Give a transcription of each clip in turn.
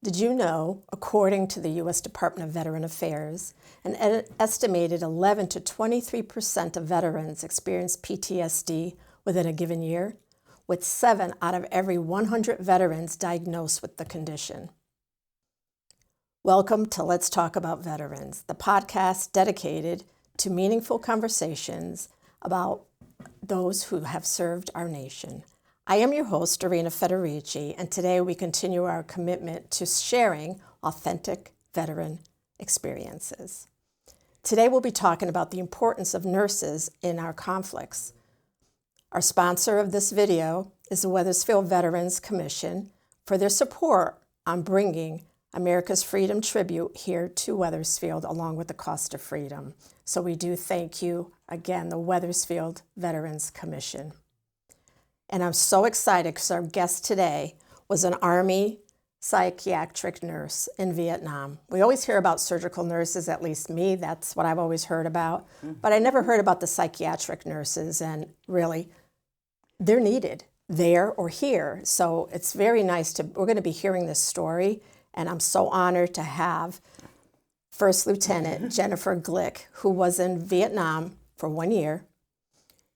Did you know, according to the U.S. Department of Veteran Affairs, an estimated 11 to 23% of veterans experience PTSD within a given year, with 7 out of every 100 veterans diagnosed with the condition? Welcome to Let's Talk About Veterans, the podcast dedicated to meaningful conversations about those who have served our nation. I am your host, Dorena Federici, and today we continue our commitment to sharing authentic veteran experiences. Today we'll be talking about the importance of nurses in our conflicts. Our sponsor of this video is the Wethersfield Veterans Commission for their support on bringing America's Freedom Tribute here to Wethersfield along with the cost of freedom. So we do thank you again, the Wethersfield Veterans Commission. And I'm so excited because our guest today was an Army psychiatric nurse in Vietnam. We always hear about surgical nurses, at least me, that's what I've always heard about. But I never heard about the psychiatric nurses, and really, they're needed there or here. So it's very nice we're going to be hearing this story, and I'm so honored to have First Lieutenant Jennifer Glick, who was in Vietnam for 1 year,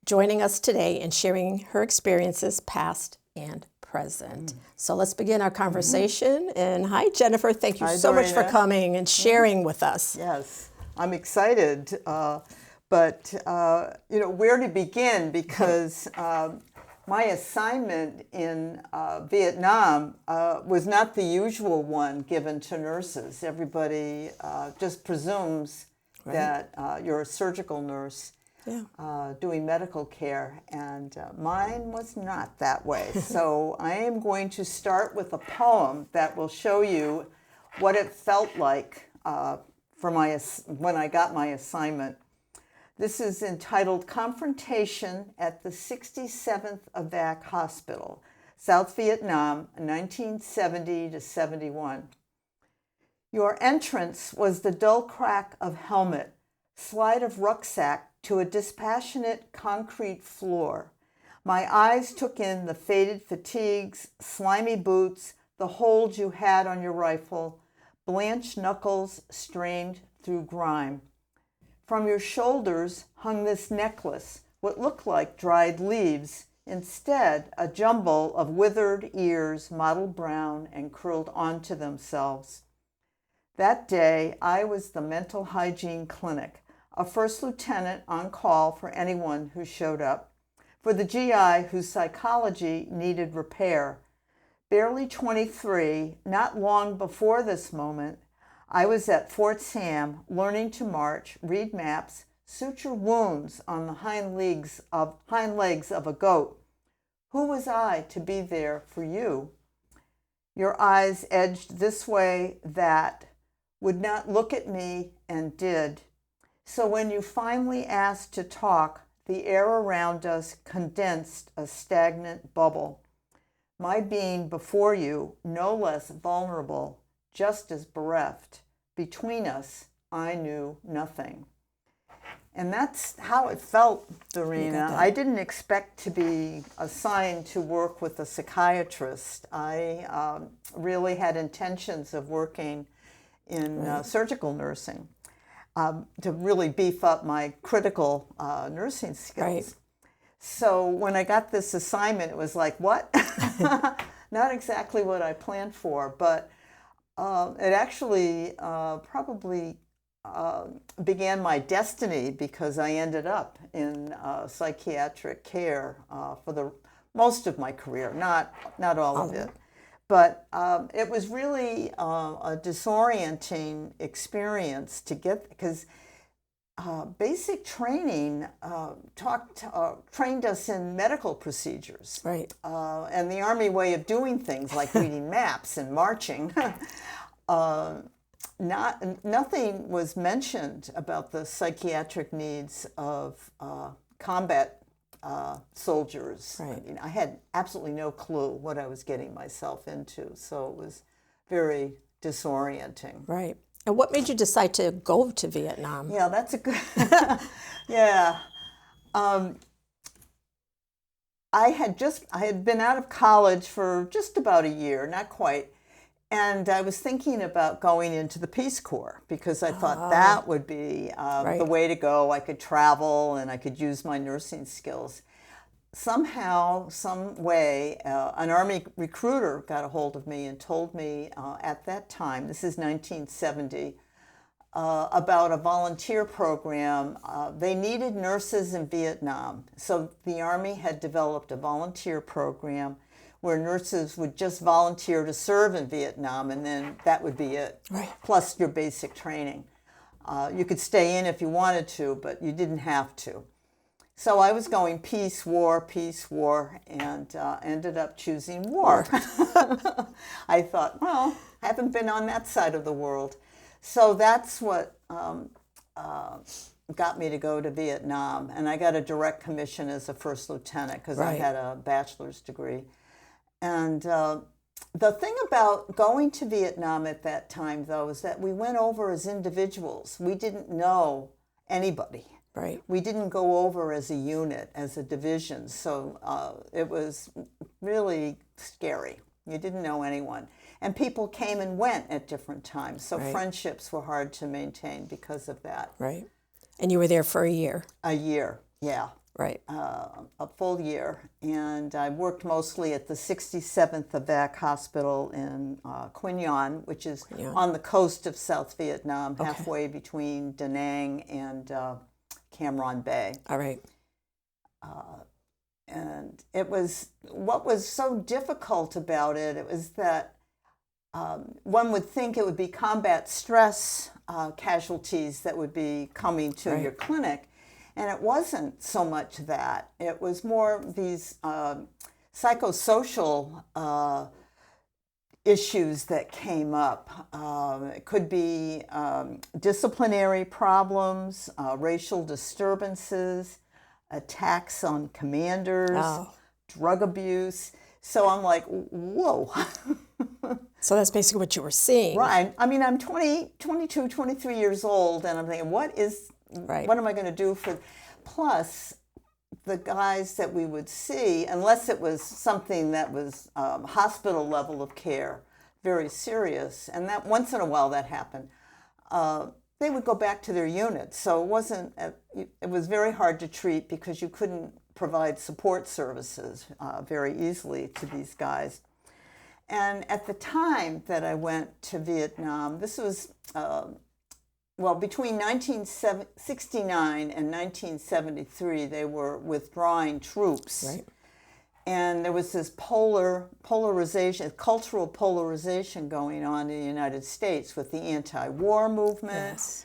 joining us today and sharing her experiences past and present. So let's begin our conversation. And hi, Jennifer. Thank you so much for coming and sharing with us. Yes, I'm excited. But where to begin? Because my assignment in Vietnam was not the usual one given to nurses. Everybody just presumes that you're a surgical nurse. Doing medical care, and mine was not that way. So I am going to start with a poem that will show you what it felt like when I got my assignment. This is entitled Confrontation at the 67th Evac Hospital, South Vietnam, 1970 to 71. Your entrance was the dull crack of helmet, slide of rucksack to a dispassionate concrete floor. My eyes took in the faded fatigues, slimy boots, the hold you had on your rifle, blanched knuckles strained through grime. From your shoulders hung this necklace, what looked like dried leaves, instead a jumble of withered ears mottled brown and curled onto themselves. That day, I was the mental hygiene clinic, a first lieutenant on call for anyone who showed up, for the GI whose psychology needed repair. Barely 23, not long before this moment, I was at Fort Sam learning to march, read maps, suture wounds on the hind legs of a goat. Who was I to be there for you? Your eyes edged this way, that, would not look at me, and did. So when you finally asked to talk, the air around us condensed a stagnant bubble. My being before you, no less vulnerable, just as bereft. Between us, I knew nothing. And that's how it felt, Dorena. I didn't expect to be assigned to work with a psychiatrist. I really had intentions of working in surgical nursing. To really beef up my critical nursing skills. Right. So when I got this assignment, it was like, what? Not exactly what I planned for, but it actually probably began my destiny, because I ended up in psychiatric care for the most of my career, not all of it. But it was really a disorienting experience to get, because basic training trained us in medical procedures. Right. And the Army way of doing things, like reading maps and marching. Nothing was mentioned about the psychiatric needs of combat soldiers. Right. I mean, I had absolutely no clue what I was getting myself into, so it was very disorienting. Right. And what made you decide to go to Vietnam? Yeah, that's a good. Yeah. I had been out of college for just about a year, not quite, And I was thinking about going into the Peace Corps because I thought that would be the way to go. I could travel and I could use my nursing skills. Somehow, some way, an Army recruiter got a hold of me and told me at that time, this is 1970, about a volunteer program. They needed nurses in Vietnam. So the Army had developed a volunteer program where nurses would just volunteer to serve in Vietnam, and then that would be it, plus your basic training. You could stay in if you wanted to, but you didn't have to. So I was going peace, war, and ended up choosing war. I thought, well, I haven't been on that side of the world. So that's what got me to go to Vietnam. And I got a direct commission as a first lieutenant because I had a bachelor's degree. And the thing about going to Vietnam at that time, though, is that we went over as individuals. We didn't know anybody. Right. We didn't go over as a unit, as a division. So it was really scary. You didn't know anyone. And people came and went at different times. So friendships were hard to maintain because of that. Right. And you were there for a year. A year, yeah. Right. A full year. And I worked mostly at the 67th Evac Hospital in Quy Nhon, which is on the coast of South Vietnam, halfway between Da Nang and Cam Ranh Bay. All right. And it was, what was so difficult about it, it was that one would think it would be combat stress casualties that would be coming to your clinic. And it wasn't so much that. It was more these psychosocial issues that came up. It could be disciplinary problems, racial disturbances, attacks on commanders, drug abuse. So I'm like, whoa. So that's basically what you were seeing. Right. I mean, I'm 22, 23 years old, and I'm thinking, what am I going to do for... Plus, the guys that we would see, unless it was something that was hospital level of care, very serious, and that once in a while that happened, they would go back to their units. So it was very hard to treat because you couldn't provide support services very easily to these guys. And at the time that I went to Vietnam, this was, between 1969 and 1973, they were withdrawing troops. Right. And there was this polarization, cultural polarization going on in the United States with the anti-war movement,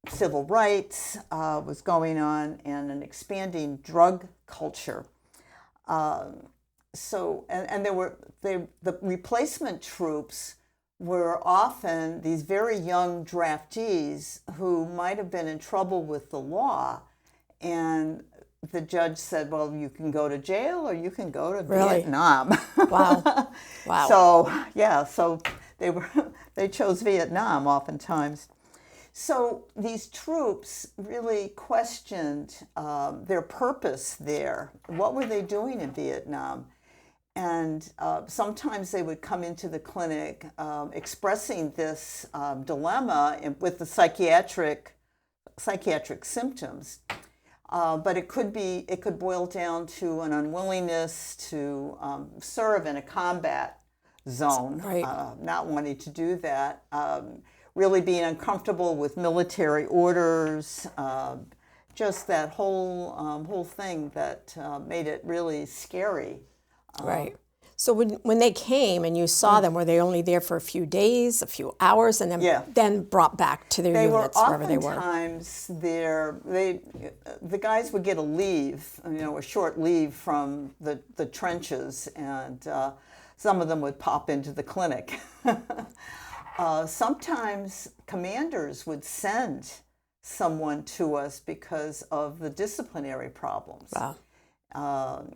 civil rights was going on, and an expanding drug culture. The replacement troops were often these very young draftees who might have been in trouble with the law, and the judge said, well, you can go to jail or you can go to Vietnam. Wow. Wow. So they chose Vietnam oftentimes. So these troops really questioned their purpose there. What were they doing in Vietnam? And sometimes they would come into the clinic expressing this dilemma with the psychiatric symptoms. But it could boil down to an unwillingness to serve in a combat zone, not wanting to do that, really being uncomfortable with military orders, just that whole thing that made it really scary. Right. So when they came and you saw them, were they only there for a few days, a few hours, and then brought back to their units wherever they were? Oftentimes the guys would get a leave, a short leave from the trenches, and some of them would pop into the clinic. Sometimes commanders would send someone to us because of the disciplinary problems. Wow.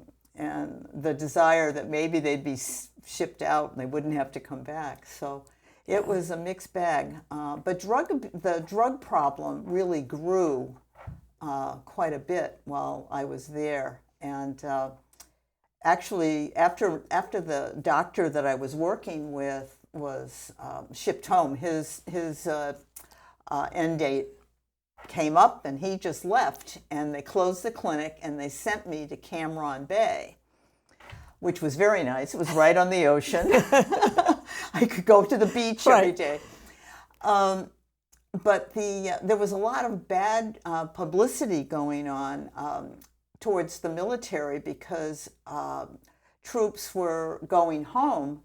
And the desire that maybe they'd be shipped out and they wouldn't have to come back. So it was a mixed bag. But the drug problem really grew quite a bit while I was there. And actually, after the doctor that I was working with was shipped home, his end date came up, and he just left, and they closed the clinic, and they sent me to Cameron Bay, which was very nice. It was right on the ocean. I could go to the beach every day. But there was a lot of bad publicity going on towards the military because troops were going home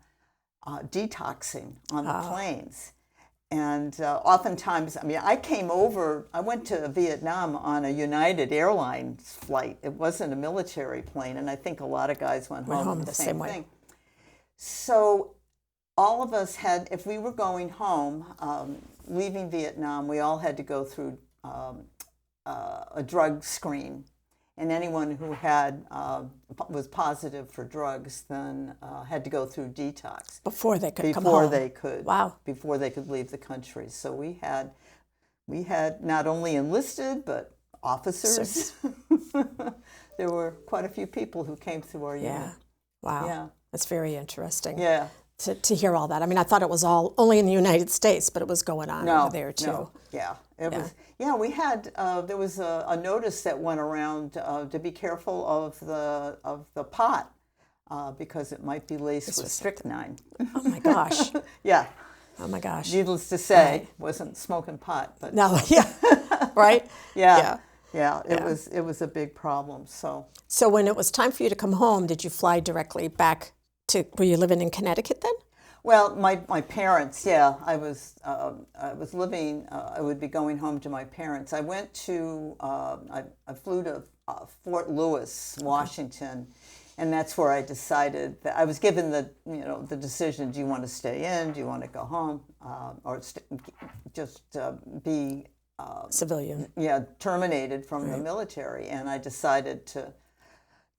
detoxing on the planes. And oftentimes, I mean, I went to Vietnam on a United Airlines flight. It wasn't a military plane, and I think a lot of guys went home the same thing. Way. So all of us had, if we were going home, leaving Vietnam, we all had to go through a drug screen. And anyone who was positive for drugs then had to go through detox before they could come home. Before they could leave the country. So we had not only enlisted but officers. There were quite a few people who came through our unit. Wow. Yeah. That's very interesting. Yeah. To hear all that. I mean, I thought it was all only in the United States, but it was going on over there too. No. Yeah. It was. Yeah, we had. There was a notice that went around to be careful of the pot because it might be laced with strychnine. Oh my gosh. Yeah. Oh my gosh. Needless to say, wasn't smoking pot, but no. Yeah. Right. Yeah. It was a big problem. So when it was time for you to come home, did you fly directly back to? Were you living in Connecticut then? Well, my parents, yeah. I was living. I would be going home to my parents. I went to. I flew to Fort Lewis, Washington, and that's where I decided that I was given the decision: do you want to stay in? Do you want to go home, or just be civilian? Yeah, terminated from the military, and I decided to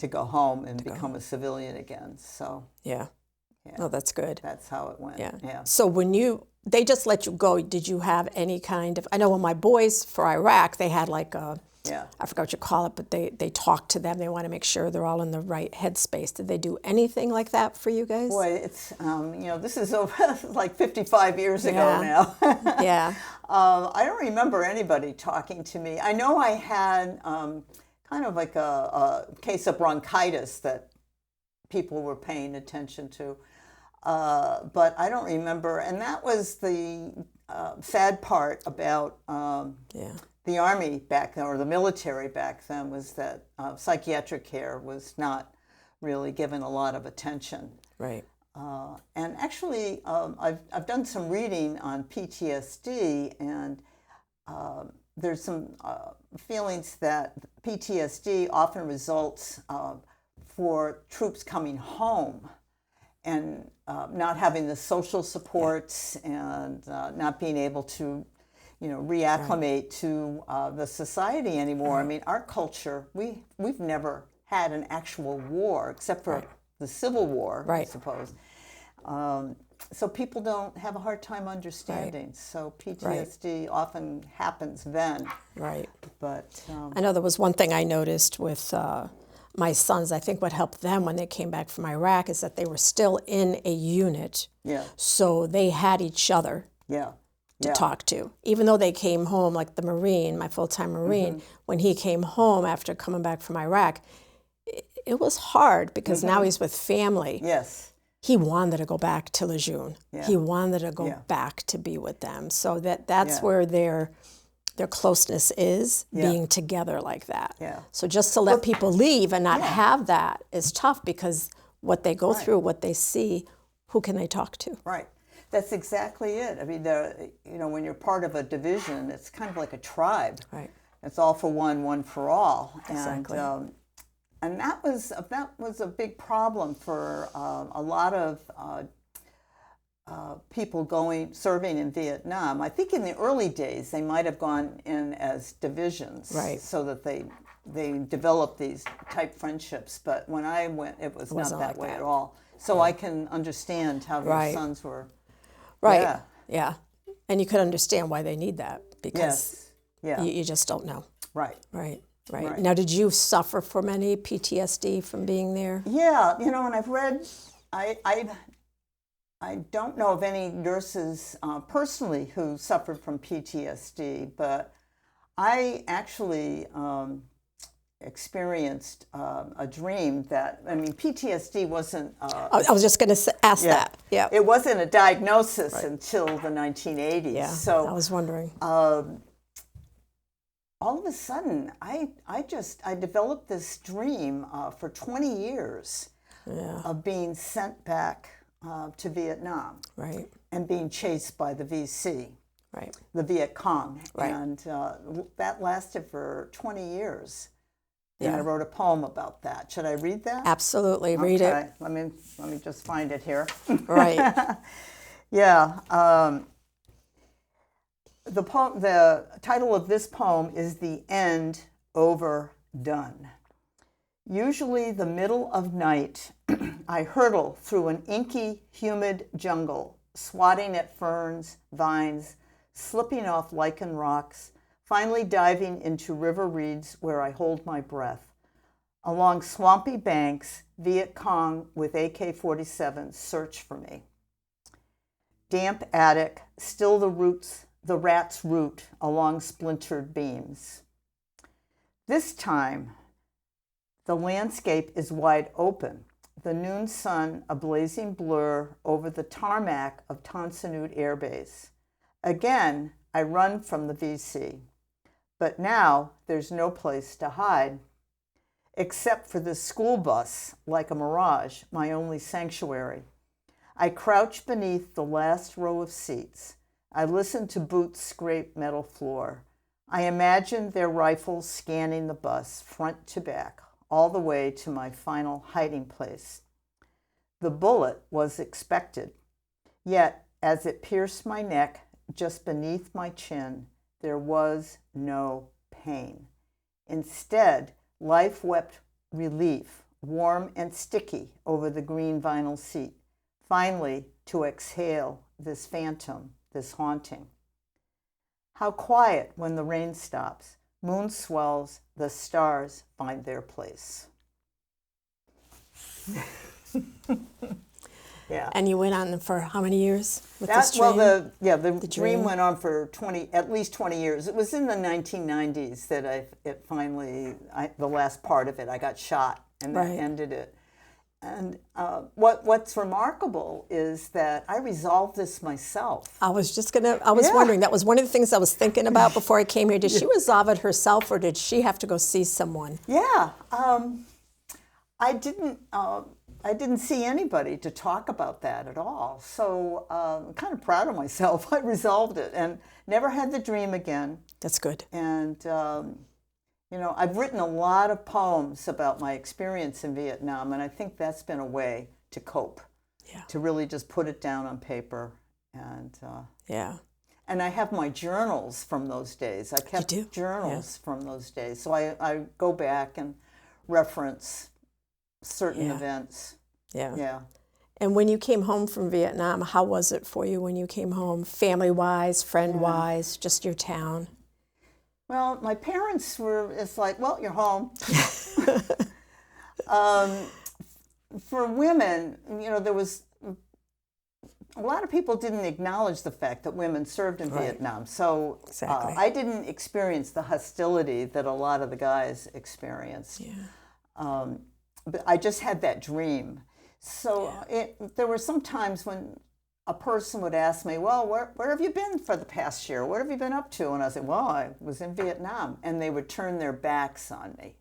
go home and become a civilian again. So yeah. Oh, that's good. That's how it went. Yeah. So when they just let you go, did you have any kind of, I know when my boys for Iraq, they had like a, I forgot what you call it, but they talk to them. They want to make sure they're all in the right headspace. Did they do anything like that for you guys? Boy, it's, this is like 55 years ago now. Yeah. I don't remember anybody talking to me. I know I had kind of like a case of bronchitis that people were paying attention to. But I don't remember. And that was the sad part about the Army back then, or the military back then, was that psychiatric care was not really given a lot of attention. Right. And actually, I've done some reading on PTSD, and there's some feelings that PTSD often results for troops coming home and not having the social supports and not being able to, reacclimate to the society anymore. I mean, our culture, we've never had an actual war except for the Civil War, I suppose. So people don't have a hard time understanding. So PTSD often happens then. Right. But I know there was one thing I noticed with my sons. I think what helped them when they came back from Iraq is that they were still in a unit. Yeah. So they had each other. To talk to. Even though they came home, like the Marine, my full-time Marine, when he came home after coming back from Iraq, it was hard because now he's with family. Yes. He wanted to go back to Lejeune. Yeah. He wanted to go back to be with them. So that's where their closeness is, being together like that. Yeah. So just to let people leave and not have that is tough because what they go through, what they see, who can they talk to? Right. That's exactly it. I mean, when you're part of a division, it's kind of like a tribe. Right. It's all for one for all. Exactly. And that was a big problem for a lot of people serving in Vietnam. I think in the early days they might have gone in as divisions, so that they developed these type friendships. But when I went, it was not that way at all. So I can understand how their sons were. Right. Yeah. And you could understand why they need that because you just don't know. Right. Right. Right. Right. Now, did you suffer from any PTSD from being there? Yeah, and I've read, I don't know of any nurses personally who suffered from PTSD, but I actually experienced a dream that, PTSD wasn't. I was just going to ask that. Yeah. It wasn't a diagnosis until the 1980s. Yeah. So I was wondering. all of a sudden, I developed this dream for 20 years of being sent back to Vietnam, Right. and being chased by the VC, Right. the Viet Cong, Right. and that lasted for 20 years. And Yeah. I wrote a poem about that. Should I read that? Absolutely. Read it. Okay. Let me just find it here. Right. Yeah. The title of this poem is "The End Over Done." Usually the middle of night, I hurtle through an inky, humid jungle, swatting at ferns, vines, slipping off lichen rocks, finally diving into river reeds where I hold my breath. Along swampy banks, Viet Cong with AK-47s search for me. Damp attic, still the rats root along splintered beams. This time, the landscape is wide open, the noon sun a blazing blur over the tarmac of Tan Son Nhut Air Base. Again, I run from the VC. But now there's no place to hide, except for the school bus, like a mirage, my only sanctuary. I crouch beneath the last row of seats. I listen to boots scrape metal floor. I imagine their rifles scanning the bus front to back, all the way to my final hiding place. The bullet was expected, yet as it pierced my neck just beneath my chin, there was no pain. Instead, life wept relief, warm and sticky over the green vinyl seat, finally to exhale this phantom, this haunting. How quiet when the rain stops, moon swells, the stars find their place. Yeah. And you went on for how many years with That, this dream? the dream dream? went on for at least 20 years. It was in the 1990s that the last part of it, I got shot, and that Right. ended it. And what's remarkable is that I resolved this myself. I was wondering, that was one of the things I was thinking about before I came here. Did she resolve it herself, or did she have to go see someone? Yeah, I didn't see anybody to talk about that at all. So I'm kind of proud of myself. I resolved it and never had the dream again. That's good. And, I've written a lot of poems about my experience in Vietnam, and I think that's been a way to cope, to really just put it down on paper. And and I have my journals from those days. I kept journals from those days. So I go back and reference certain events. Yeah. And when you came home from Vietnam, how was it for you when you came home, family-wise, friend-wise, just your town? Well, my parents it's like, well, you're home. For women, there was, a lot of people didn't acknowledge the fact that women served in Vietnam. So I didn't experience the hostility that a lot of the guys experienced. Yeah. But I just had that dream. So there were some times when a person would ask me, well, where have you been for the past year? What have you been up to? And I said, well, I was in Vietnam. And they would turn their backs on me.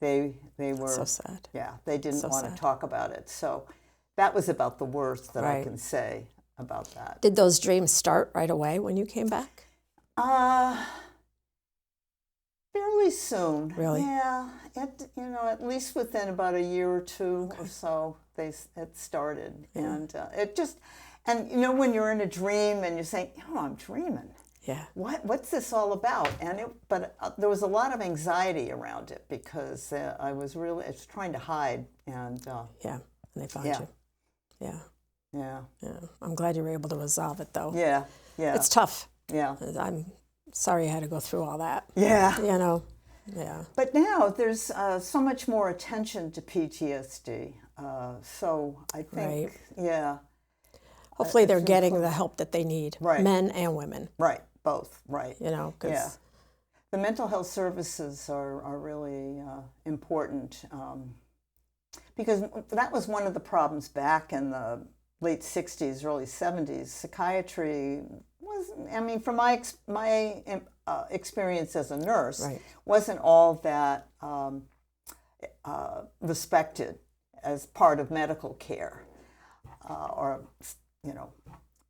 They were so sad. Yeah, they didn't want to talk about it. So that was about the worst that I can say about that. Did those dreams start right away when you came back? Fairly soon. Really? Yeah. At least within about a year or two or so, it started. Yeah. And it just, when you're in a dream and you're saying, I'm dreaming. Yeah. What's this all about? But there was a lot of anxiety around it because I was trying to hide. And and they found you. Yeah. Yeah. Yeah. I'm glad you were able to resolve it, though. Yeah. Yeah. It's tough. Yeah. I'm sorry you had to go through all that. Yeah. Yeah. But now there's so much more attention to PTSD. So I think, Right. yeah. Hopefully they're it's getting important. the help that they need, Right. men and women, Right, both, right. you know, Yeah. because The mental health services are really important because that was one of the problems back in the late 60s, early 70s. Psychiatry was, I mean, from my experience as a nurse, Right. wasn't all that respected as part of medical care or, you know,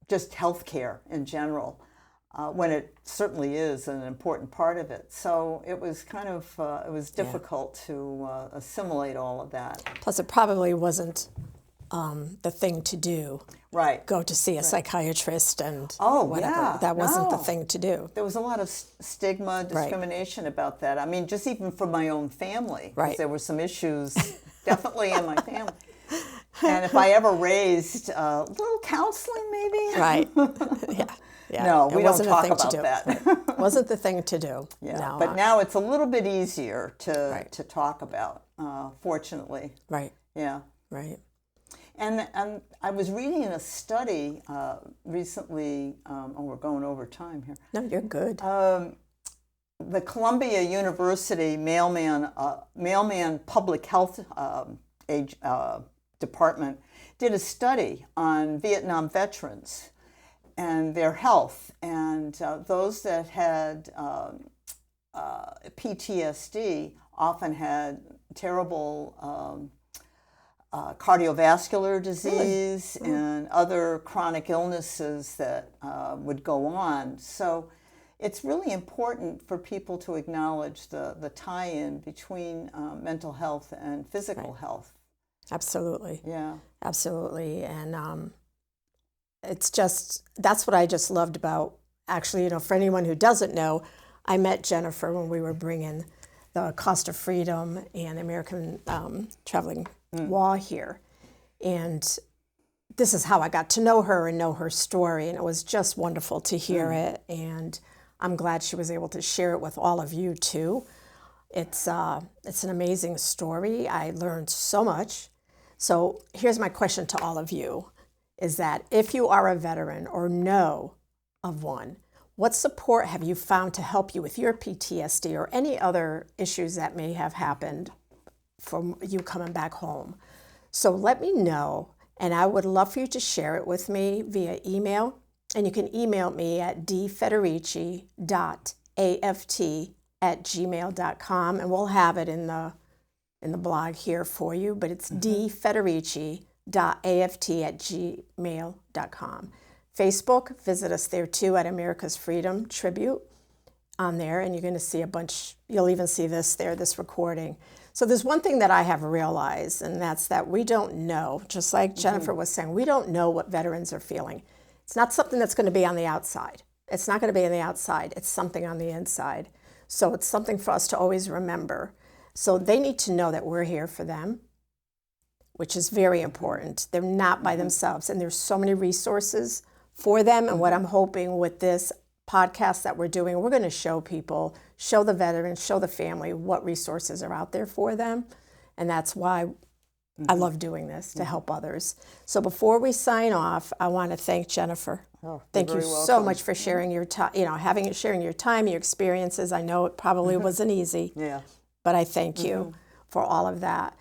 just health care in general. When it certainly is an important part of it. So it was kind of, it was difficult to assimilate all of that. plus it probably wasn't the thing to do. Right. Go to see a psychiatrist and whatever. Yeah. That wasn't the No. thing to do. There was a lot of stigma, discrimination about that. I mean, just even from my own family, because Right. there were some issues definitely in my family. And if I ever raised a little counseling, maybe. Right. Yeah. Yeah. No, It we don't wasn't a talk thing to about do. that. Wasn't the thing to do. Yeah, No, but now it's a little bit easier to Right. talk about, fortunately. Right. Yeah. Right. And I was reading a study recently, we're going over time here. No, you're good. The Columbia University mailman public health department did a study on Vietnam veterans and their health, and those that had PTSD often had terrible cardiovascular disease and other chronic illnesses that would go on. So it's really important for people to acknowledge the tie-in between mental health and physical health. Absolutely. Yeah. Absolutely. And it's just, that's what I just loved about, actually, you know, for anyone who doesn't know, I met Jennifer when we were bringing the Cost of Freedom and American Traveling Wall here. And this is how I got to know her and know her story. And it was just wonderful to hear it. And I'm glad she was able to share it with all of you too. It's an amazing story. I learned so much. So here's my question to all of you, is that if you are a veteran or know of one, what support have you found to help you with your PTSD or any other issues that may have happened from you coming back home? So let me know, and I would love for you to share it with me via email. And you can email me at dfederici.aft@gmail.com, and we'll have it in the blog here for you, but it's dfederici.aft@gmail.com. Facebook, visit us there too at America's Freedom Tribute on there, and you're going to see a bunch, you'll even see this there, this recording. So there's one thing that I have realized, and that's that we don't know, just like Jennifer was saying, we don't know what veterans are feeling. It's not something that's going to be on the outside. It's not going to be on the outside. It's something on the inside. So it's something for us to always remember. So they need to know that we're here for them, which is very important. They're not by themselves, and there's so many resources for them. And what I'm hoping with this podcast that we're doing, we're going to show people, show the veterans, show the family what resources are out there for them. And that's why I love doing this, to help others. So before we sign off, I want to thank Jennifer. Thank you so much for sharing your time, sharing your time, your experiences. I know it probably wasn't easy. Yeah. But I thank you for all of that.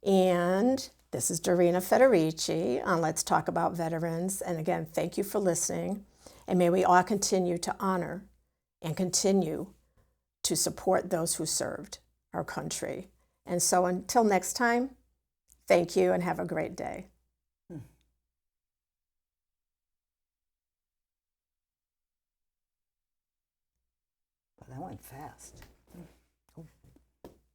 And this is Dorena Federici on Let's Talk About Veterans. And again, thank you for listening. And may we all continue to honor and continue to support those who served our country. And so until next time, thank you and have a great day. That went fast.